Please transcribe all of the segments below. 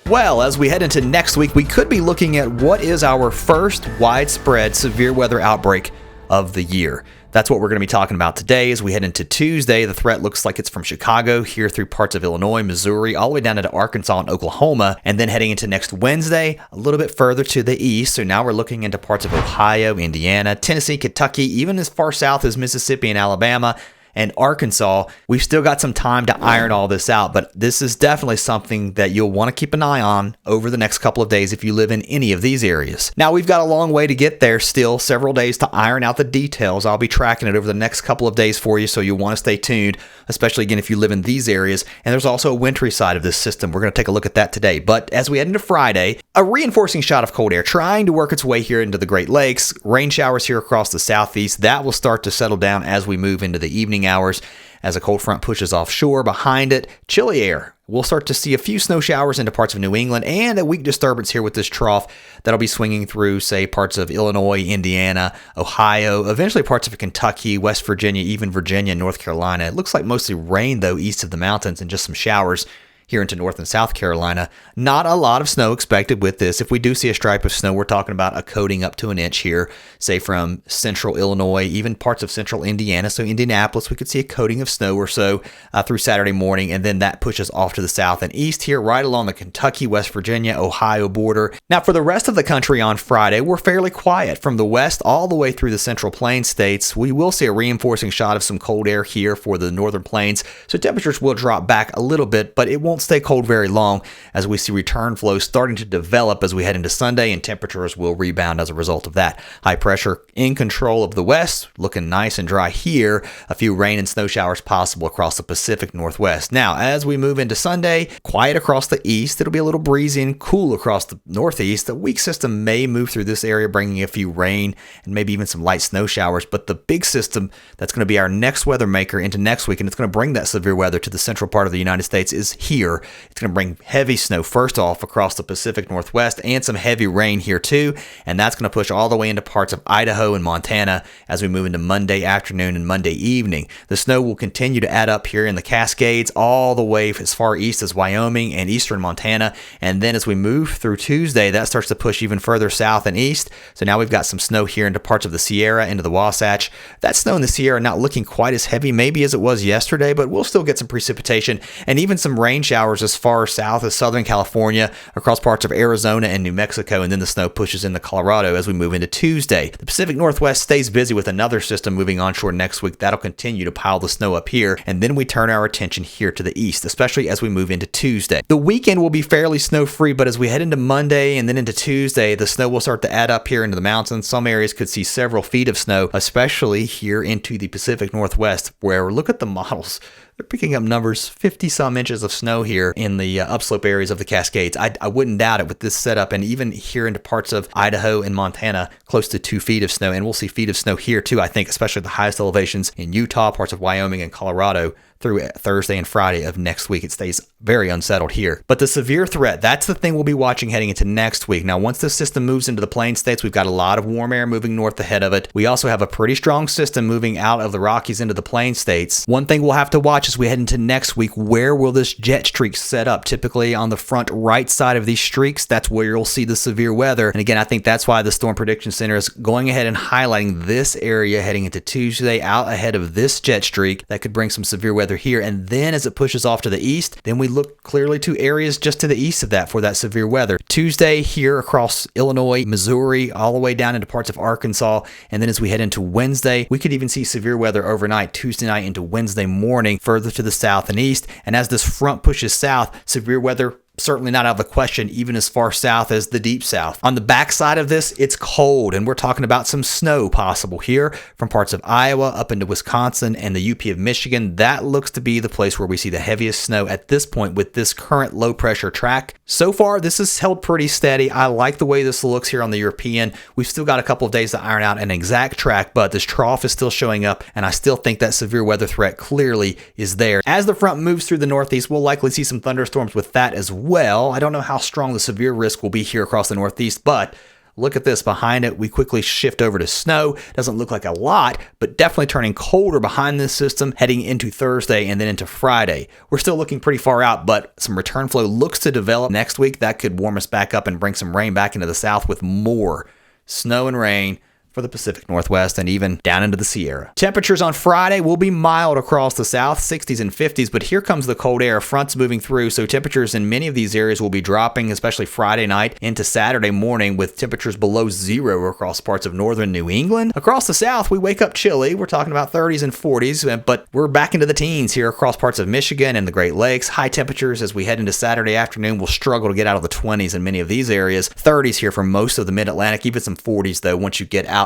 Well, as we head into next week, we could be looking at what is our first widespread severe weather outbreak of the year. That's what we're going to be talking about today as we head into Tuesday. The threat looks like it's from Chicago here through parts of Illinois, Missouri, all the way down into Arkansas and Oklahoma, and then heading into next Wednesday, a little bit further to the east. So now we're looking into parts of Ohio, Indiana, Tennessee, Kentucky, even as far south as Mississippi and Alabama and Arkansas. We've still got some time to iron all this out, but this is definitely something that you'll want to keep an eye on over the next couple of days if you live in any of these areas. Now, we've got a long way to get there still, several days to iron out the details. I'll be tracking it over the next couple of days for you, so you'll want to stay tuned, especially again if you live in these areas. And there's also a wintry side of this system. We're going to take a look at that today. But as we head into Friday, a reinforcing shot of cold air trying to work its way here into the Great Lakes. Rain showers here across the southeast. That will start to settle down as we move into the evening hours as a cold front pushes offshore. Behind it, chilly air. We'll start to see a few snow showers into parts of New England and a weak disturbance here with this trough that'll be swinging through, say, parts of Illinois, Indiana, Ohio, eventually parts of Kentucky, West Virginia, even Virginia, North Carolina. It looks like mostly rain, though, east of the mountains and just some showers here into North and South Carolina. Not a lot of snow expected with this. If we do see a stripe of snow, we're talking about a coating up to an inch here, say from central Illinois, even parts of central Indiana. So Indianapolis, we could see a coating of snow or so through Saturday morning, and then that pushes off to the south and east here, right along the Kentucky, West Virginia, Ohio border. Now, for the rest of the country on Friday, we're fairly quiet. From the west all the way through the central plains states, we will see a reinforcing shot of some cold air here for the northern plains. So temperatures will drop back a little bit, but it won't stay cold very long as we see return flow starting to develop as we head into Sunday, and temperatures will rebound as a result of that. High pressure in control of the west, looking nice and dry here. A few rain and snow showers possible across the Pacific Northwest. Now, as we move into Sunday, quiet across the east. It'll be a little breezy and cool across the northeast. The weak system may move through this area, bringing a few rain and maybe even some light snow showers, but the big system that's going to be our next weather maker into next week, and it's going to bring that severe weather to the central part of the United States, is here. It's going to bring heavy snow first off across the Pacific Northwest and some heavy rain here too, and that's going to push all the way into parts of Idaho and Montana as we move into Monday afternoon and Monday evening. The snow will continue to add up here in the Cascades all the way as far east as Wyoming and eastern Montana, and then as we move through Tuesday, that starts to push even further south and east. So now we've got some snow here into parts of the Sierra, into the Wasatch. That snow in the Sierra not looking quite as heavy maybe as it was yesterday, but we'll still get some precipitation and even some rain showers as far south as Southern California, across parts of Arizona and New Mexico, and then the snow pushes into Colorado as we move into Tuesday. The Pacific Northwest stays busy with another system moving onshore next week. That'll continue to pile the snow up here, and then we turn our attention here to the east, especially as we move into Tuesday. The weekend will be fairly snow-free, but as we head into Monday and then into Tuesday, the snow will start to add up here into the mountains. Some areas could see several feet of snow, especially here into the Pacific Northwest, where look at the models. They're picking up numbers, 50-some inches of snow here in the upslope areas of the Cascades. I wouldn't doubt it with this setup, and even here into parts of Idaho and Montana, close to 2 feet of snow. And we'll see feet of snow here too, I think, especially the highest elevations in Utah, parts of Wyoming and Colorado through Thursday and Friday of next week. It stays very unsettled here. But the severe threat, that's the thing we'll be watching heading into next week. Now, once this system moves into the plain states, we've got a lot of warm air moving north ahead of it. We also have a pretty strong system moving out of the Rockies into the plain states. One thing we'll have to watch as we head into next week, where will this jet streak set up? Typically on the front right side of these streaks, that's where you'll see the severe weather. And again, I think that's why the Storm Prediction Center is going ahead and highlighting this area heading into Tuesday out ahead of this jet streak that could bring some severe weather here. And then as it pushes off to the east, then we look clearly to areas just to the east of that for that severe weather. Tuesday here across Illinois, Missouri, all the way down into parts of Arkansas. And then as we head into Wednesday, we could even see severe weather overnight, Tuesday night into Wednesday morning, further to the south and east. And as this front pushes south, severe weather certainly not out of the question, even as far south as the deep south. On the backside of this, it's cold, and we're talking about some snow possible here from parts of Iowa up into Wisconsin and the UP of Michigan. That looks to be the place where we see the heaviest snow at this point with this current low pressure track. So far, this has held pretty steady. I like the way this looks here on the European. We've still got a couple of days to iron out an exact track, but this trough is still showing up, and I still think that severe weather threat clearly is there. As the front moves through the northeast, we'll likely see some thunderstorms with that as well. I don't know how strong the severe risk will be here across the northeast, but Look at this. Behind it, we quickly shift over to snow. Doesn't look like a lot, but definitely turning colder behind this system heading into Thursday and then into Friday. We're still looking pretty far out, but some return flow looks to develop next week. That could warm us back up and bring some rain back into the south with more snow and rain for the Pacific Northwest and even down into the Sierra. Temperatures on Friday will be mild across the south, 60s and 50s, but here comes the cold air. Fronts moving through, so temperatures in many of these areas will be dropping, especially Friday night into Saturday morning with temperatures below zero across parts of northern New England. Across the south, we wake up chilly. We're talking about 30s and 40s, but we're back into the teens here across parts of Michigan and the Great Lakes. High temperatures as we head into Saturday afternoon will struggle to get out of the 20s in many of these areas. 30s here for most of the mid-Atlantic, even some 40s though once you get out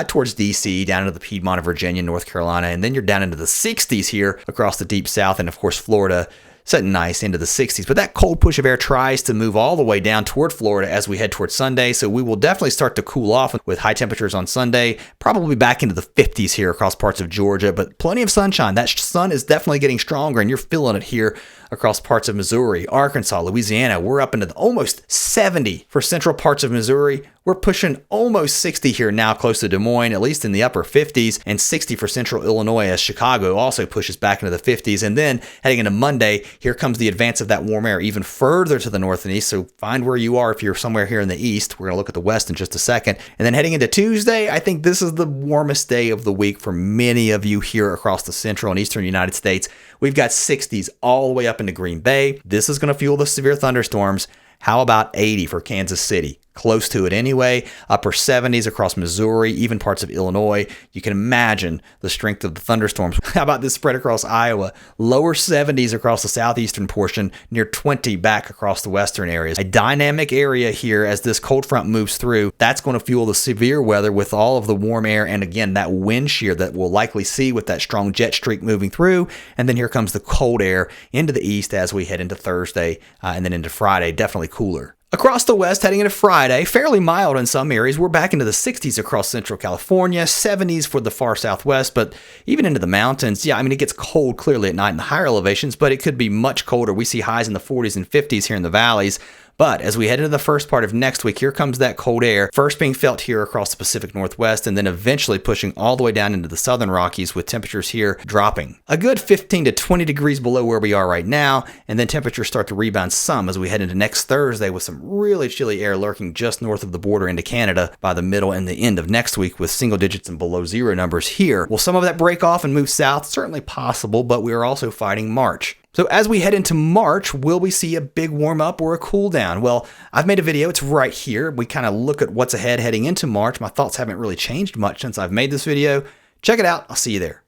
towards DC, down into the Piedmont of Virginia, North Carolina, and then you're down into the 60s here across the deep south, and of course Florida setting nice into the 60s. But that cold push of air tries to move all the way down toward Florida as we head towards Sunday, so we will definitely start to cool off with high temperatures on Sunday, probably back into the 50s here across parts of Georgia, but plenty of sunshine. That sun is definitely getting stronger, and you're feeling it here across parts of Missouri, Arkansas, Louisiana. We're up into almost 70 for central parts of Missouri. We're pushing almost 60 here now, close to Des Moines, at least in the upper 50s, and 60 for central Illinois as Chicago also pushes back into the 50s. And then heading into Monday, here comes the advance of that warm air even further to the north and east. So find where you are if you're somewhere here in the east. We're going to look at the west in just a second. And then heading into Tuesday, I think this is the warmest day of the week for many of you here across the central and eastern United States. We've got 60s all the way up into Green Bay. This is going to fuel the severe thunderstorms. How about 80 for Kansas City? Close to it anyway. Upper 70s across Missouri, even parts of Illinois. You can imagine the strength of the thunderstorms. How about this spread across Iowa? Lower 70s across the southeastern portion, near 20 back across the western areas. A dynamic area here as this cold front moves through. That's going to fuel the severe weather with all of the warm air and again that wind shear that we'll likely see with that strong jet streak moving through. And then here comes the cold air into the east as we head into Thursday and then into Friday. Definitely cooler. Across the west, heading into Friday, fairly mild in some areas. We're back into the 60s across central California, 70s for the far southwest, but even into the mountains. Yeah, I mean, it gets cold clearly at night in the higher elevations, but it could be much colder. We see highs in the 40s and 50s here in the valleys. But as we head into the first part of next week, here comes that cold air, first being felt here across the Pacific Northwest, and then eventually pushing all the way down into the southern Rockies with temperatures here dropping a good 15 to 20 degrees below where we are right now, and then temperatures start to rebound some as we head into next Thursday with some really chilly air lurking just north of the border into Canada by the middle and the end of next week with single digits and below zero numbers here. Will some of that break off and move south? Certainly possible, but we are also fighting March. So as we head into March, will we see a big warm up or a cool down? Well, I've made a video. It's right here. We kind of look at what's ahead heading into March. My thoughts haven't really changed much since I've made this video. Check it out. I'll see you there.